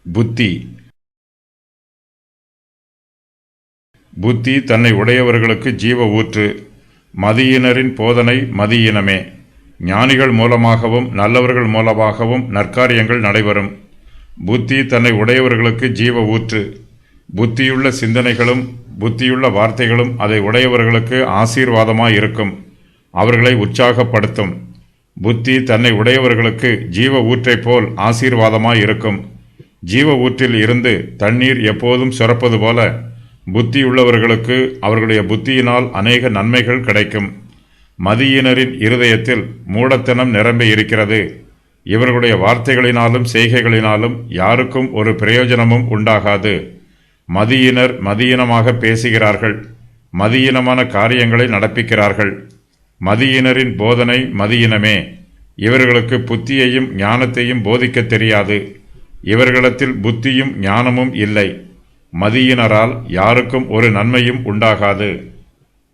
புத்தி. புத்தி தன்னை உடையவர்களுக்கு ஜீவ ஊற்று. மதியினரின் போதனை மதியினமே. ஞானிகள் மூலமாகவும் நல்லவர்கள் மூலமாகவும் நற்காரியங்கள் நடைபெறும். புத்தி தன்னை உடையவர்களுக்கு ஜீவ ஊற்று. புத்தியுள்ள சிந்தனைகளும் புத்தியுள்ள வார்த்தைகளும் அதை உடையவர்களுக்கு ஆசீர்வாதமாய் இருக்கும், அவர்களை உற்சாகப்படுத்தும். புத்தி தன்னை உடையவர்களுக்கு ஜீவ ஊற்றைப் போல் ஆசீர்வாதமாய் இருக்கும். ஜீவ ஊற்றில் இருந்து தண்ணீர் எப்போதும் சுரப்பது போல புத்தியுள்ளவர்களுக்கு அவர்களுடைய புத்தியினால் அநேக நன்மைகள் கிடைக்கும். மதியினரின் இருதயத்தில் மூடத்தனம் நிரம்பி இருக்கிறது. இவர்களுடைய வார்த்தைகளினாலும் செய்கைகளினாலும் யாருக்கும் ஒரு பிரயோஜனமும் உண்டாகாது. மதியினர் மதியினமாக பேசுகிறார்கள், மதியினமான காரியங்களை நடப்பிக்கிறார்கள். மதியினரின் போதனை மதியினமே. இவர்களுக்கு புத்தியையும் ஞானத்தையும் போதிக்க தெரியாது. இவர்களிடத்தில் புத்தியும் ஞானமும் இல்லை. மதியினரால் யாருக்கும் ஒரு நன்மையும் உண்டாகாது.